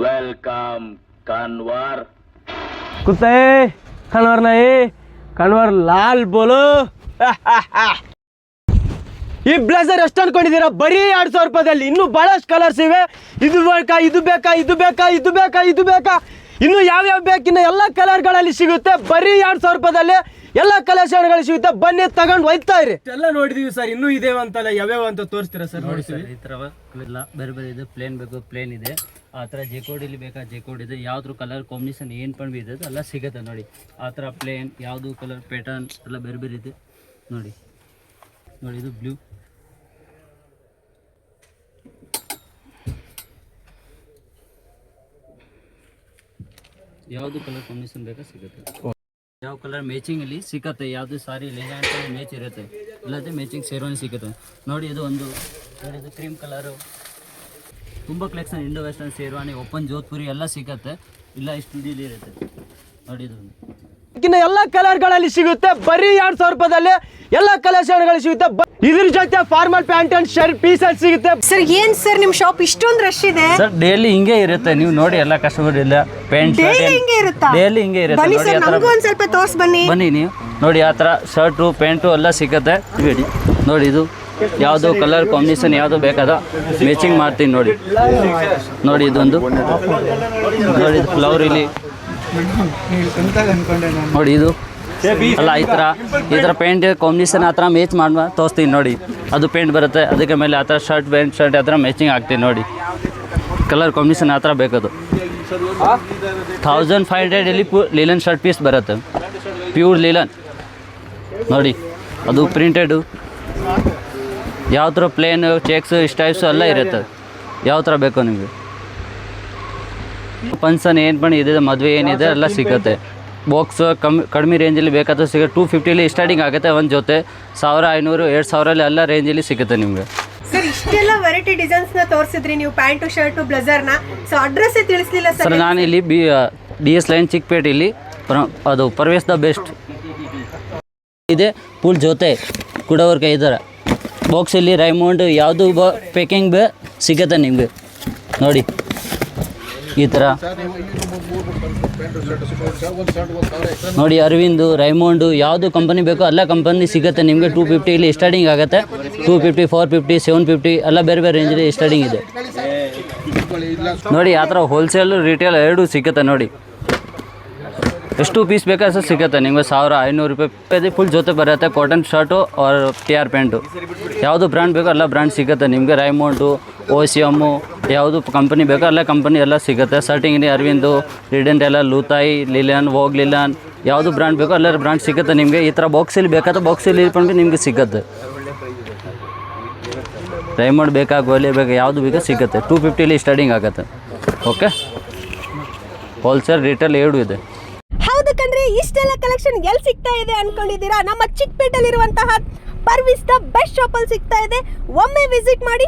Welcome कानवार। कुत्ते कानवार नहीं कानवार लाल बोलो ಈ ಬ್ಲೇಸರ್ ಎಷ್ಟು ಅನ್ಕೊಂಡಿದ್ದೀರಾ? ಬರೀ 2000 ರೂಪಾಯಿದಲ್ಲಿ ಇನ್ನೂ ಬಹಳಷ್ಟು ಕಲರ್ಸ್ ಇವೆ. ಇದು ಬೇಕಾ ಇದು ಬೇಕಾ ಇದು ಬೇಕಾ ಇದು ಬೇಕಾ ಇದು ಬೇಕಾ ಇನ್ನು ಯಾವ್ಯಾವ ಬೇಕಿನ್ನ ಎಲ್ಲ ಕಲರ್ಗಳಲ್ಲಿ ಸಿಗುತ್ತೆ. ಬರೀ 2000 ರೂಪಾಯಿದಲ್ಲಿ ಎಲ್ಲ ಕಲೆಕ್ಷನ್ಗಳು ಸಿಗುತ್ತೆ. ಬನ್ನಿ ತಗೊಂಡು ಹೋಯ್ತಾ ಇರಿ. ಎಲ್ಲ ನೋಡಿದೀವಿ ಸರ್, ಇನ್ನೂ ಇದೇವ ಅಂತಲ್ಲ, ಯಾವ್ಯಾವ ಅಂತ ತೋರಿಸ್ತೀರಾ ಸರ್? ನೋಡಿ ಸರ್, ಈ ಥರ ಎಲ್ಲ ಬೇರೆ ಬೇರೆ ಇದೆ. ಪ್ಲೇನ್ ಬೇಕು ಪ್ಲೇನ್ ಇದೆ, ಆ ಥರ ಜೆಕೋಡಿಲಿ ಬೇಕಾ ಜೆಕೋಡ್ ಇದೆ. ಯಾವ್ದು ಕಲರ್ ಕಾಂಬಿನೇಷನ್ ಏನು ಪಣ್ ಇದೆ ಎಲ್ಲ ಸಿಗುತ್ತೆ ನೋಡಿ. ಆ ಥರ ಪ್ಲೇನ್ ಯಾವುದು ಕಲರ್ ಪ್ಯಾಟರ್ನ್ ಎಲ್ಲ ಬೇರೆ ಬೇರೆ ಇದೆ ನೋಡಿ. ನೋಡಿ ಇದು ಬ್ಲೂ, ಯಾವುದು ಕಲರ್ ಕಾಂಬಿನೇಷನ್ ಬೇಕಾ ಸಿಗುತ್ತೆ. ಯಾವ ಕಲರ್ ಮ್ಯಾಚಿಂಗ್ ಅಲ್ಲಿ ಸಿಗುತ್ತೆ, ಯಾವುದು ಸಾರಿ ಲೆಹಂಗಾ ಮ್ಯಾಚ್ ಇರುತ್ತೆ, ಇಲ್ಲದೆ ಮ್ಯಾಚಿಂಗ್ ಶೇರ್ವಾನಿ ಸಿಗುತ್ತೆ ನೋಡಿ. ಇದು ಒಂದು ಇದು ಕ್ರೀಮ್ ಕಲರು, ತುಂಬ collection Indo western sherwani open Jodhpuri ಎಲ್ಲ ಸಿಗುತ್ತೆ. ಇಲ್ಲ ಇಷ್ಟು ಇಲ್ಲಿ ಇರುತ್ತೆ ನೋಡಿ. ಇದು ಎಲ್ಲ ಕಲರ್ಗಳಲ್ಲಿ ಸಿಗುತ್ತೆ. ಬರೀ 2000 ರೂಪಾಯಿದಲ್ಲಿ ಎಲ್ಲ ಕಲೆಕ್ಷನ್ಗಳು ಸಿಗುತ್ತೆ. ಇದ್ರ ಜೊತೆ formal pant and shirt piece ಅಲ್ಲಿ ಸಿಗುತ್ತೆ. ಸರ್ ಏನ್ ಸರ್ ನಿಮ್ ಶಾಪ್ ಇಷ್ಟೊಂದು ರಶ್ ಇದೆ? ಸರ್ ಡೈಲಿ ಹಿಂಗೆ ಇರುತ್ತೆ, ನೀವು ನೋಡಿ ಎಲ್ಲ ಕಸ್ಟಮರ್ ಇಲ್ಲ ಪ್ಯಾಂಟ್ ಡೈಲಿ ಹಿಂಗೆ ಇರುತ್ತಾ? ಡೈಲಿ ಹಿಂಗೆ ಇರುತ್ತೆ ಬನ್ನಿ ನೋಡಿ. ಸರ್, ನಮಗೂ ಒಂದ್ ಸ್ವಲ್ಪ ತೋರ್ಸ್ ಬನ್ನಿ. ಬನ್ನಿ ನೀವು ನೋಡಿ, ಆ ಥರ ಶರ್ಟು ಪ್ಯಾಂಟು ಎಲ್ಲ ಸಿಗುತ್ತೆ ನೋಡಿ. ಇದು ಯಾವುದು ಕಲರ್ ಕಾಂಬಿನೇಷನ್ ಯಾವುದು ಬೇಕಾದ ಮ್ಯಾಚಿಂಗ್ ಮಾಡ್ತೀನಿ ನೋಡಿ. ನೋಡಿ ಇದೊಂದು ನೋಡಿ, ಇದು ಫ್ಲವರ್ ಇಲ್ಲಿ ನೋಡಿ. ಇದು ಅಲ್ಲ ಈ ಥರ ಪೇಂಟ್ ಕಾಂಬಿನೇಷನ್ ಆ ಥರ ಮ್ಯಾಚ್ ಮಾಡಿ ತೋರಿಸ್ತೀನಿ ನೋಡಿ. ಅದು ಪೇಂಟ್ ಬರುತ್ತೆ, ಅದಕ್ಕೆ ಮೇಲೆ ಆ ಥರ ಶರ್ಟ್ ಪ್ಯಾಂಟ್ ಶರ್ಟ್ ಆ ಥರ ಮ್ಯಾಚಿಂಗ್ ಆಗ್ತೀನಿ ನೋಡಿ. ಕಲರ್ ಕಾಂಬಿನೇಷನ್ ಆ ಥರ ಬೇಕದು. 1500 ಲೀಲನ್ ಶರ್ಟ್ ಪೀಸ್ ಬರುತ್ತೆ, ಪ್ಯೂರ್ ಲೀಲನ್ ನೋಡಿ. ಅದು ಪ್ರಿಂಟೆಡು ಯಾವ ಥರ ಪ್ಲೇನ್ ಚೆಕ್ಸ್ ಸ್ಟೈಪ್ಸು ಎಲ್ಲ ಇರುತ್ತೆ. ಯಾವ ಥರ ಬೇಕು ನಿಮಗೆ ಫಂಕ್ಷನ್ ಏನು ಬಣ್ಣ ಇದೆ, ಮದುವೆ ಏನಿದೆ ಎಲ್ಲ ಸಿಗುತ್ತೆ. ಬಾಕ್ಸ್ ಕಡಿಮೆ ರೇಂಜಲ್ಲಿ ಬೇಕಾದರೂ ಸಿಗುತ್ತೆ. 250 ಸ್ಟಾರ್ಟಿಂಗ್ ಆಗುತ್ತೆ ಒಂದು ಜೊತೆ. 1500 2000 ಎಲ್ಲ ರೇಂಜಲ್ಲಿ ಸಿಗುತ್ತೆ ನಿಮಗೆ. ಸರ್ ಇಷ್ಟೆಲ್ಲ ವೆರೈಟಿ ಡಿಸೈನ್ಸ್ ನ ತೋರಿಸಿದ್ರಿ ನೀವು, ಪ್ಯಾಂಟು ಶರ್ಟು ಬ್ಲೇಸರ್ ನ. ಸೊ ಅಡ್ರೆಸ್ ತಿಳಿಸ್ಲಿಲ್ಲ ಸರ್. ನಾನು ಇಲ್ಲಿ DS ಲೈನ್ ಚಿಕ್ಕಪೇಟೆ ಇಲ್ಲಿ ಅದು ಪರ್ವೇಸ್ ದ ಬೆಸ್ಟ್ ಇದೆ. ಫುಲ್ ಜೊತೆ ಕುಡವರ್ಕ ಇದ್ದಾರೆ. ಬಾಕ್ಸಲ್ಲಿ ರೈಮೌಂಡ್ ಯಾವುದು ಪ್ಯಾಕಿಂಗ್ ಸಿಗುತ್ತೆ ನಿಮಗೆ ನೋಡಿ. ಈ ಥರ ನೋಡಿ, ಅರವಿಂದು ರೈಮೌಂಡು ಯಾವುದು ಕಂಪನಿ ಬೇಕೋ ಎಲ್ಲ ಕಂಪನಿ ಸಿಗುತ್ತೆ ನಿಮಗೆ. 250 ಸ್ಟಾರ್ಟಿಂಗ್ ಆಗುತ್ತೆ. 250 450 750 ಎಲ್ಲ ಬೇರೆ ಬೇರೆ ರೇಂಜಲ್ಲಿ ಸ್ಟಾರ್ಟಿಂಗ್ ಇದೆ ನೋಡಿ. ಆ ಥರ ಹೋಲ್ಸೇಲ್ ರಿಟೇಲ್ ಎರಡೂ ಸಿಗುತ್ತೆ ನೋಡಿ. ಎಷ್ಟು ಪೀಸ್ ಬೇಕಾದ್ರೆ ಸಿಗುತ್ತೆ ನಿಮಗೆ. 1500 ರೂಪಾಯಿ ಫುಲ್ ಜೊತೆ ಬರುತ್ತೆ. Cotton shirt or TR pant ಯಾವುದು ಬ್ರ್ಯಾಂಡ್ ಬೇಕೋ ಎಲ್ಲ ಬ್ರ್ಯಾಂಡ್ ಸಿಗುತ್ತೆ ನಿಮಗೆ. ರೈಮೌಂಡು OCM ಯಾವುದು ಕಂಪನಿ ಬೇಕೋ ಎಲ್ಲ ಕಂಪನಿ ಎಲ್ಲ ಸಿಗುತ್ತೆ. ಸ್ಟಾರ್ಟಿಂಗ್ ಅರವಿಂದು ರಿಡೆಂಟ್ ಎಲ್ಲ ಲೂತಾಯಿ ಲಿಲನ್ ವೋಗ್ ಲಿಲನ್ ಯಾವುದು ಬ್ರ್ಯಾಂಡ್ ಬೇಕೋ ಎಲ್ಲ ಬ್ರ್ಯಾಂಡ್ ಸಿಗುತ್ತೆ ನಿಮಗೆ. ಈ ಥರ ಬಾಕ್ಸಲ್ಲಿ ಬೇಕಾದ್ರೆ ಬಾಕ್ಸಲ್ಲಿ ಇಟ್ಕೊಂಡು ನಿಮಗೆ ಸಿಗುತ್ತೆ. ರೈಮೌಂಡ್ ಬೇಕಾ ಗೋಲಿ ಬೇಕಾ ಯಾವುದು ಬೇಕಾ ಸಿಗುತ್ತೆ. 250 ಸ್ಟಾರ್ಟಿಂಗ್ ಆಗುತ್ತೆ. ಓಕೆ, ಹೋಲ್ಸೇಲ್ ರಿಟೇಲ್ ಎರಡು ಇದೆ. ಹೌದಕ್ಕಂದ್ರೆ ಇಷ್ಟೆಲ್ಲ ಕಲೆಕ್ಷನ್ ಎಲ್ಲಿ ಸಿಗ್ತಾ ಇದೆ ಅನ್ಕೊಂಡಿದ್ದೀರಾ? ನಮ್ಮ ಚಿಕ್ಕಪೇಟೆಯಲ್ಲಿರುವಂತಹ ಪರ್ವಿಸ್ ದ ಬೆಸ್ಟ್ ಶಾಪ್ ಅಲ್ಲಿ ಸಿಗ್ತಾ ಇದೆ. ಒಮ್ಮೆ ವಿಸಿಟ್ ಮಾಡಿ.